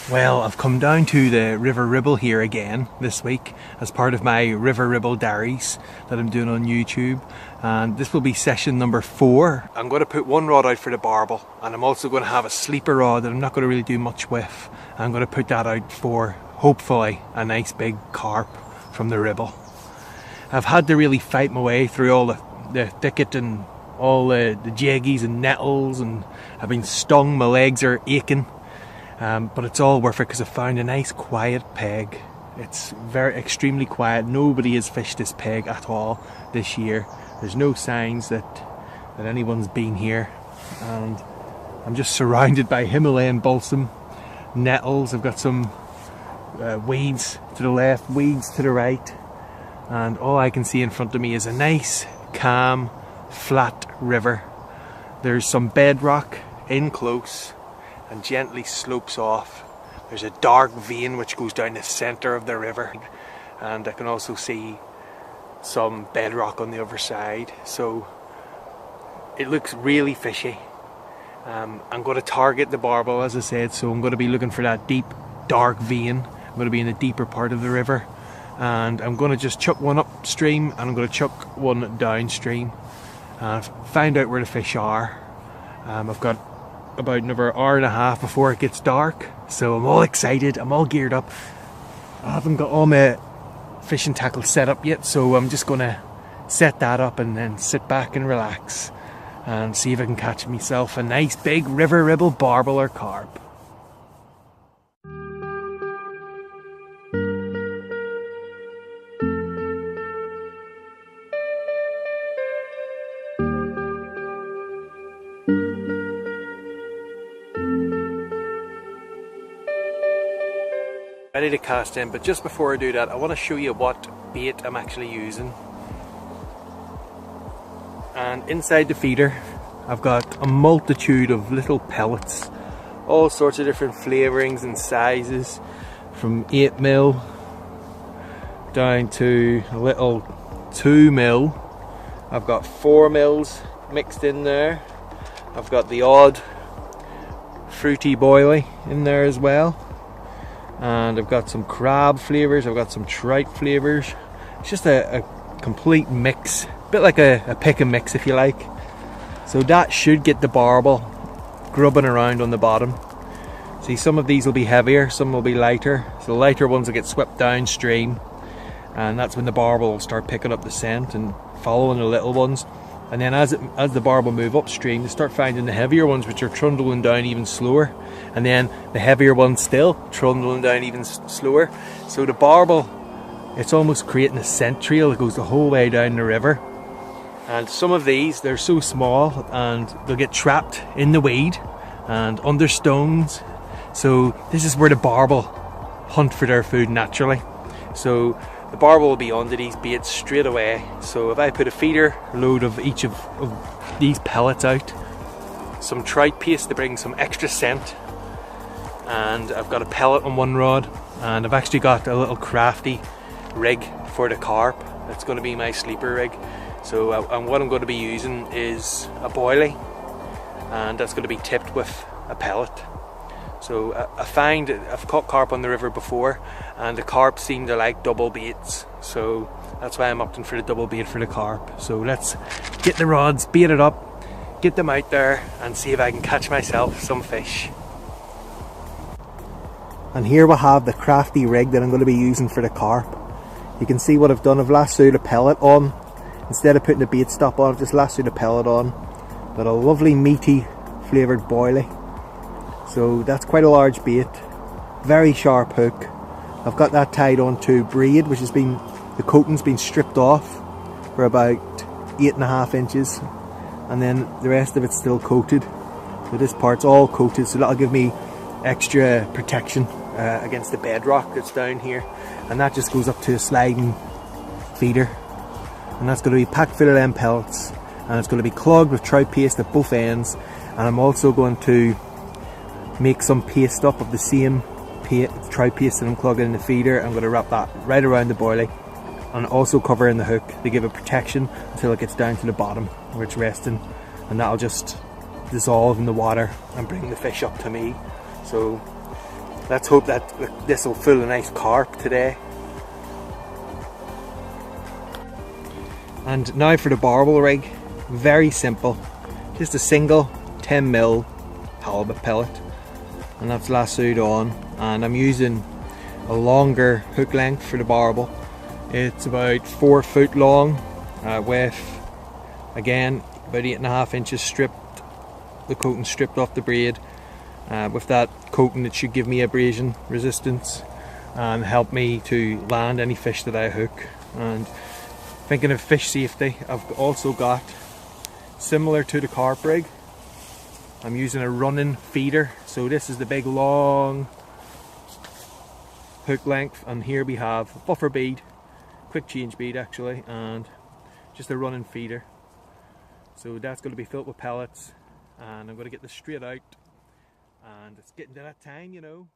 Well, I've come down to the River Ribble here again this week as part of my Ribble Diaries that I'm doing on YouTube, and this will be session number 4. I'm going to put one rod out for the barbel, and I'm also going to have a sleeper rod that I'm not going to really do much with. I'm going to put that out for, hopefully, a nice big carp from the Ribble. I've had to really fight my way through all the thicket and all the jaggies and nettles, and I've been stung, my legs are aching. But it's all worth it because I found a nice quiet peg. It's extremely quiet. Nobody has fished this peg at all this year. There's no signs that anyone's been here, and I'm just surrounded by Himalayan balsam, nettles. I've got some weeds to the left, weeds to the right, and all I can see in front of me is a nice, calm, flat river. There's some bedrock in close and gently slopes off. There's a dark vein which goes down the centre of the river, and I can also see some bedrock on the other side, so it looks really fishy. I'm going to target the barbel, as I said, so I'm going to be looking for that deep dark vein. I'm going to be in the deeper part of the river, and I'm going to just chuck one upstream and I'm going to chuck one downstream and find out where the fish are. I've got about another hour and a half before it gets dark, so I'm all excited, I'm all geared up. I haven't got all my fishing tackle set up yet, so I'm just gonna set that up and then sit back and relax and see if I can catch myself a nice big River Ribble, barbel or carp. Ready to cast in, but just before I do that, I want to show you what bait I'm actually using. And inside the feeder I've got a multitude of little pellets, all sorts of different flavourings and sizes, from 8mm down to a little 2mm. I've got 4mm mixed in there. I've got the odd fruity boilie in there as well. And I've got some crab flavours, I've got some trout flavours. It's just a complete mix, a bit like a pick and mix if you like. So that should get the barbel grubbing around on the bottom. See, some of these will be heavier, some will be lighter. So the lighter ones will get swept downstream, and that's when the barbel will start picking up the scent and following the little ones. And then as the barbel move upstream, they start finding the heavier ones, which are trundling down even slower, and then the heavier ones still trundling down even slower. So the barbel, it's almost creating a scent trail that goes the whole way down the river. And some of these, they're so small and they'll get trapped in the weed and under stones. So this is where the barbel hunt for their food naturally. So the barbel will be onto these baits straight away. So if I put a feeder load of each of these pellets out, some trout paste to bring some extra scent, and I've got a pellet on one rod, and I've actually got a little crafty rig for the carp. That's going to be my sleeper rig. So what I'm going to be using is a boilie, and that's going to be tipped with a pellet. So I've caught carp on the river before, and the carp seem to like double baits, so that's why I'm opting for the double bait for the carp. So let's get the rods, bait it up, get them out there and see if I can catch myself some fish. And here we have the crafty rig that I'm going to be using for the carp. You can see what I've done. I've lassoed a pellet on. Instead of putting a bait stop on, I've just lassoed a pellet on. Got a lovely meaty flavoured boilie. So that's quite a large bait, very sharp hook. I've got that tied onto braid, which has been, the coating's been stripped off for about 8.5 inches, and then the rest of it's still coated. So this part's all coated, so that'll give me extra protection against the bedrock that's down here. And that just goes up to a sliding feeder, and that's going to be packed full of them pellets, and it's going to be clogged with trout paste at both ends. And I'm also going to make some paste up of the same trout paste that I'm clogging in the feeder. I'm going to wrap that right around the boilie and also cover in the hook to give it protection until it gets down to the bottom where it's resting, and that'll just dissolve in the water and bring the fish up to me. So let's hope that this will fill a nice carp today. And now for the barbel rig. Very simple, just a single 10mm halibut pellet, and that's lassoed on, and I'm using a longer hook length for the barbel. It's about 4 foot long, with again about 8.5 inches stripped, the coating stripped off the braid. With that coating, it should give me abrasion resistance and help me to land any fish that I hook. And thinking of fish safety, I've also got, similar to the carp rig, I'm using a running feeder. So this is the big long hook length, and here we have a buffer bead, quick change bead actually, and just a running feeder. So that's going to be filled with pellets, and I'm going to get this straight out, and it's getting to that time, you know.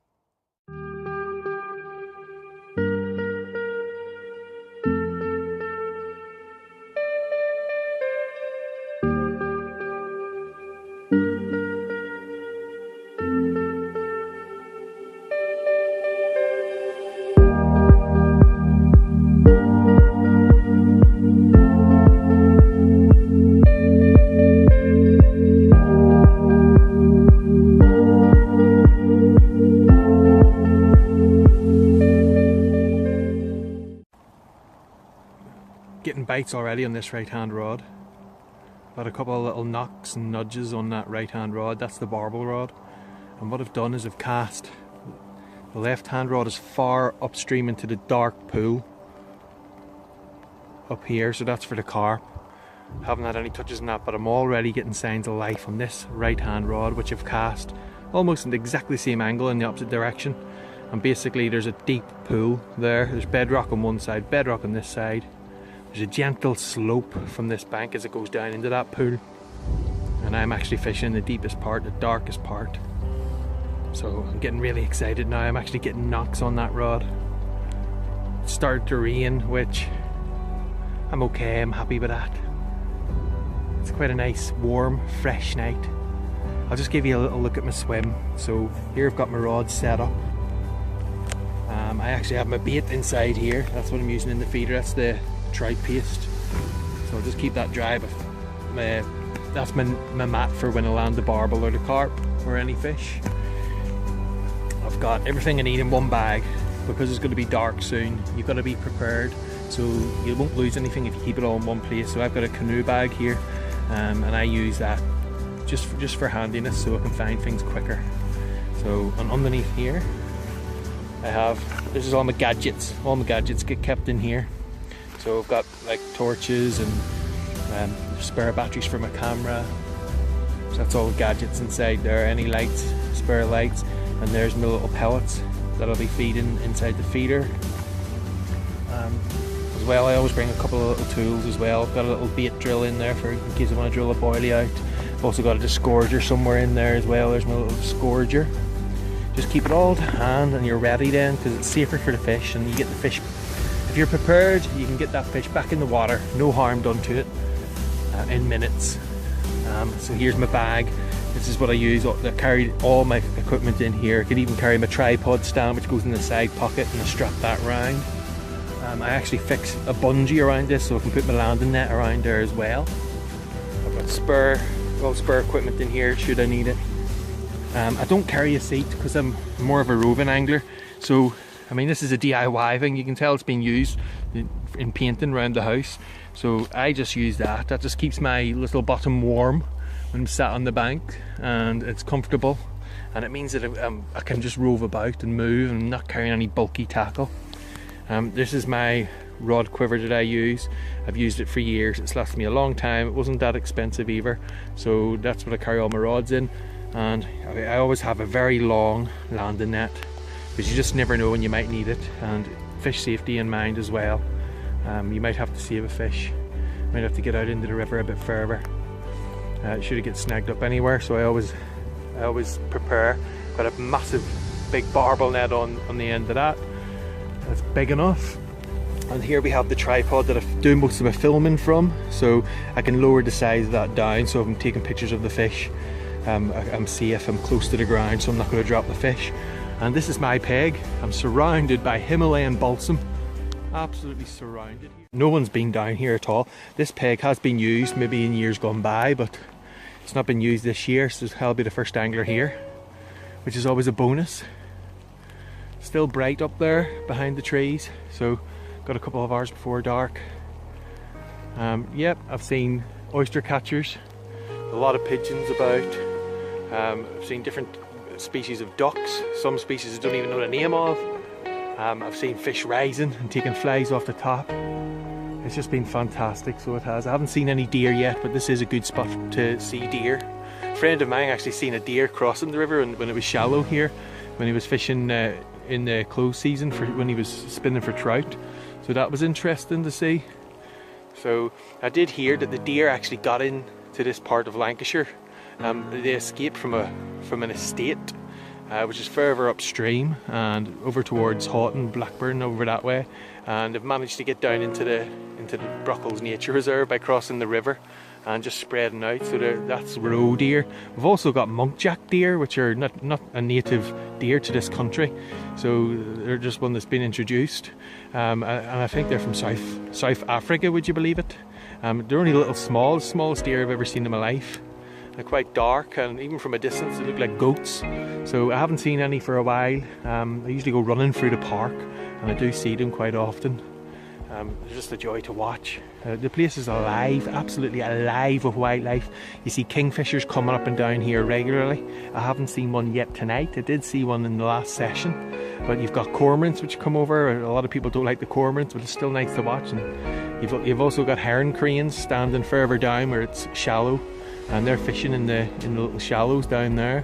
Getting bites already on this right hand rod. Got a couple of little knocks and nudges on that right hand rod. That's the barbel rod. And what I've done is I've cast the left hand rod as far upstream into the dark pool up here, so that's for the carp. Haven't had any touches on that, but I'm already getting signs of life on this right hand rod, which I've cast almost in exactly the same angle in the opposite direction. And basically there's a deep pool there. There's bedrock on one side, bedrock on this side. There's a gentle slope from this bank as it goes down into that pool, and I'm actually fishing the deepest part, the darkest part. So I'm getting really excited now. I'm actually getting knocks on that rod. It started to rain, which I'm okay, I'm happy with that. It's quite a nice, warm, fresh night. I'll just give you a little look at my swim. So here I've got my rod set up. I actually have my bait inside here. That's what I'm using in the feeder. That's the trout paste, so I'll just keep that dry, but that's my mat for when I land the barbel or the carp or any fish. I've got everything I need in one bag because it's going to be dark soon. You've got to be prepared so you won't lose anything if you keep it all in one place. So I've got a canoe bag here, and I use that just for handiness, so I can find things quicker. So, and underneath here I have, this is all my gadgets. All my gadgets get kept in here. So I've got like torches and spare batteries for my camera. So that's all the gadgets inside there. Any lights, spare lights, and there's my little pellets that I'll be feeding inside the feeder. As well, I always bring a couple of little tools as well. I've got a little bait drill in there for in case I want to drill a boilie out. I've also got a disgorger somewhere in there as well. There's my little disgorger. Just keep it all to hand and you're ready then, because it's safer for the fish, and you get the fish. If you're prepared, you can get that fish back in the water, no harm done to it, in minutes. So here's my bag. This is what I use. I carried all my equipment in here. I could even carry my tripod stand, which goes in the side pocket, and I strap that round. I actually fix a bungee around this so I can put my landing net around there as well. I've got all spare equipment in here should I need it. I don't carry a seat because I'm more of a roving angler. So I mean, this is a DIY thing. You can tell it's been used in painting around the house. So I just use that. That just keeps my little bottom warm when I'm sat on the bank, and it's comfortable. And it means that I can just rove about and move and not carrying any bulky tackle. This is my rod quiver that I use. I've used it for years. It's lasted me a long time. It wasn't that expensive either. So that's what I carry all my rods in. And I always have a very long landing net, because you just never know when you might need it, and fish safety in mind as well. You might have to save a fish, you might have to get out into the river a bit further. Should it get snagged up anywhere, so I always prepare. Got a massive big barbel net on the end of that. That's big enough. And here we have the tripod that I do most of my filming from, so I can lower the size of that down, so if I'm taking pictures of the fish, I'm safe, I'm close to the ground, so I'm not going to drop the fish. And this is my peg. I'm surrounded by Himalayan balsam. Absolutely surrounded. No one's been down here at all. This peg has been used maybe in years gone by, but it's not been used this year, so I'll be the first angler here, which is always a bonus. Still bright up there behind the trees, so got a couple of hours before dark. Yep, I've seen oyster catchers, a lot of pigeons about. I've seen different species of ducks, some species I don't even know the name of. I've seen fish rising and taking flies off the top. It's just been fantastic, so it has. I haven't seen any deer yet, but this is a good spot to see deer. A friend of mine actually seen a deer crossing the river when it was shallow here, when he was fishing in the close season when he was spinning for trout. So that was interesting to see. So I did hear that the deer actually got into this part of Lancashire. They escaped from an estate which is further upstream and over towards Houghton, Blackburn, over that way, and they've managed to get down into the Bruckles Nature Reserve by crossing the river and just spreading out. So that's roe deer. We've also got muntjac deer, which are not a native deer to this country, so they're just one that's been introduced, and I think they're from South Africa, would you believe it? They're only little smallest deer I've ever seen in my life. They're quite dark, and even from a distance they look like goats. So I haven't seen any for a while. I usually go running through the park and I do see them quite often. They're just a joy to watch. The place is alive, absolutely alive with wildlife. You see kingfishers coming up and down here regularly. I haven't seen one yet tonight. I did see one in the last session. But you've got cormorants which come over. A lot of people don't like the cormorants, but it's still nice to watch. And you've also got heron cranes standing further down where it's shallow, and they're fishing in the little shallows down there.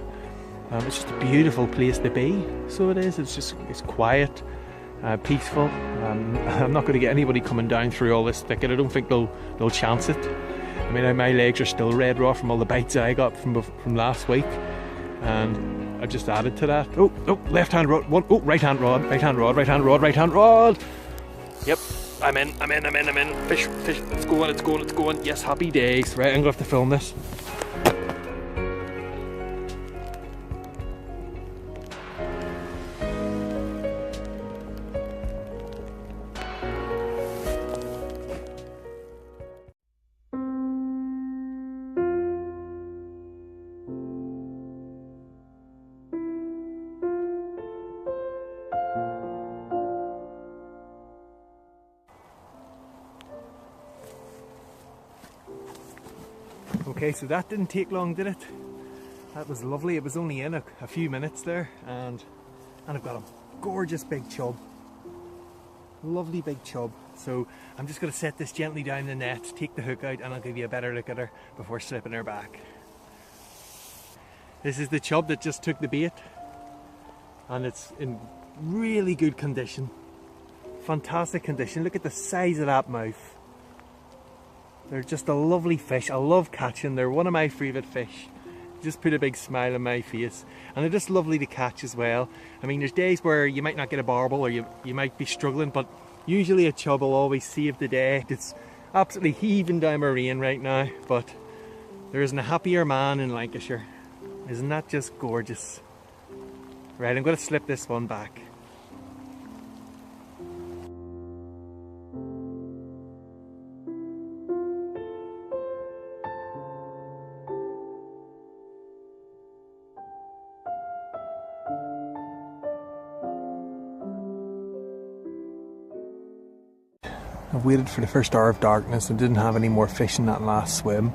It's just a beautiful place to be. So it is. It's quiet, peaceful. I'm not going to get anybody coming down through all this thicket. I don't think they'll chance it. I mean, my legs are still red raw from all the bites I got from last week, and I just added to that. Oh, left hand rod, one. Oh, right hand rod, right hand rod, right hand rod, right hand rod. Yep. I'm in. Fish, it's going. Yes, happy days. Right, I'm gonna have to film this. Okay, so that didn't take long, did it? That was lovely. It was only in a few minutes there, and I've got a gorgeous big chub. Lovely big chub. So I'm just going to set this gently down the net, take the hook out, and I'll give you a better look at her before slipping her back. This is the chub that just took the bait, and it's in really good condition. Fantastic condition. Look at the size of that mouth. They're just a lovely fish. I love catching. They're one of my favourite fish. Just put a big smile on my face, and they're just lovely to catch as well. I mean, there's days where you might not get a barbel, or you might be struggling, but usually a chub will always save the day. It's absolutely heaving down my rain right now, but there isn't a happier man in Lancashire. Isn't that just gorgeous? Right, I'm going to slip this one back. I've waited for the first hour of darkness and didn't have any more fish in that last swim,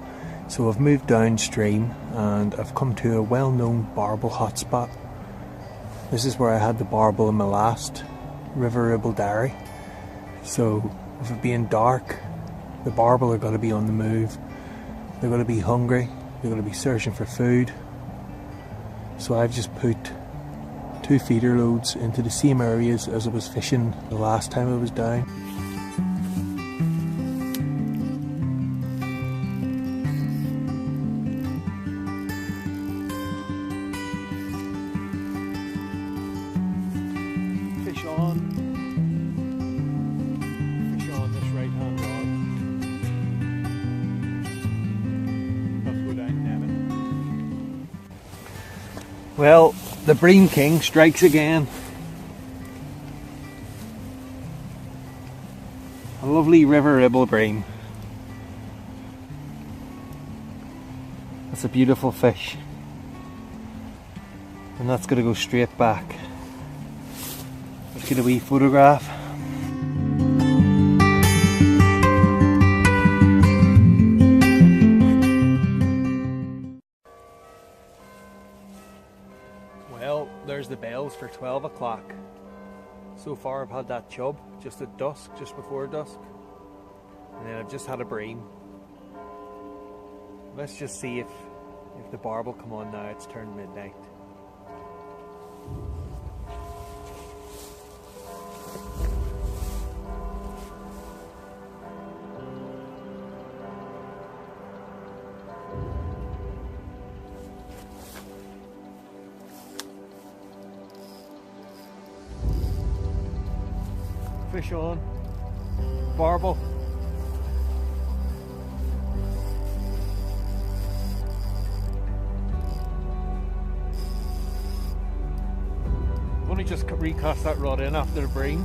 so I've moved downstream and I've come to a well-known barbel hotspot. This is where I had the barbel in my last Ribble Diary. So with it being dark, the barbel are going to be on the move. They're going to be hungry, they're going to be searching for food. So I've just put 2 feeder loads into the same areas as I was fishing the last time I was down. Fish on this right hand rod. Let's go down Nevin. Well, the Bream King strikes again. A lovely river ribble bream. That's a beautiful fish. And that's going to go straight back. Let's get a wee photograph. Well, there's the bells for 12 o'clock. So far I've had that chub just at dusk, just before dusk. And then I've just had a bream. Let's just see if the barbel come on now. It's turned midnight. Fish on, barbel. Only just recast that rod in after the bream.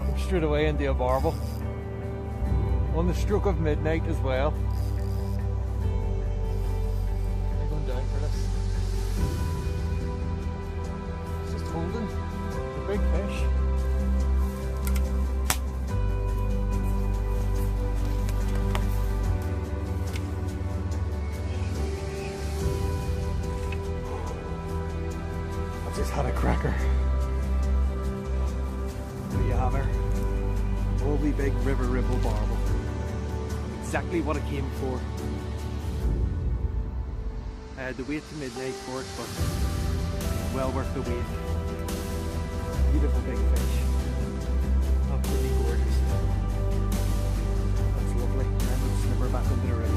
I'm straight away into a barbel. On the stroke of midnight as well. I'm going down for this. It's just holding a big fish. Just had a cracker. There you have her. Lovely big river ribble barbel. Exactly what I came for. I had to wait till midnight for it, but well worth the wait. Beautiful big fish. Absolutely gorgeous. That's lovely. And we'll snip her back under the river.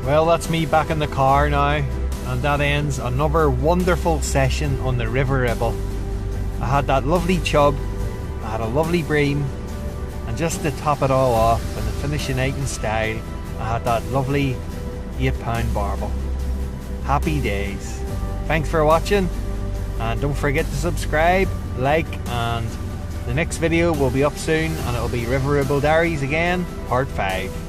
Well, that's me back in the car now, and that ends another wonderful session on the River Ribble. I had that lovely chub, I had a lovely bream, and just to top it all off and to finish the night in style, I had that lovely 8-pound barbel. Happy days. Thanks for watching, and don't forget to subscribe, like, and the next video will be up soon, and it'll be Ribble Diaries again, part 5.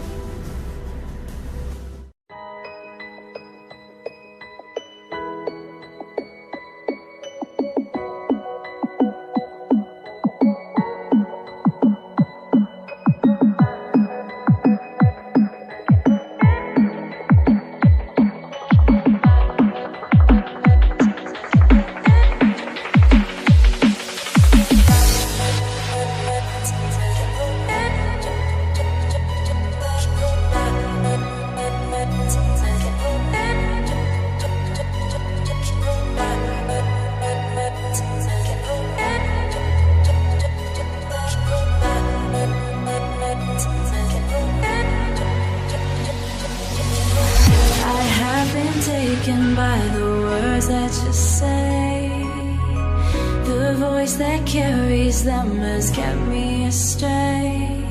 By the words that you say, the voice that carries them has kept me astray.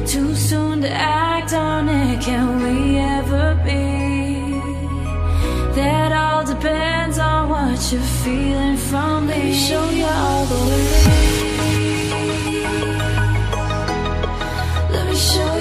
Too soon to act on it, can we ever be? That all depends on what you're feeling from me. Let me show you all the way. Let me show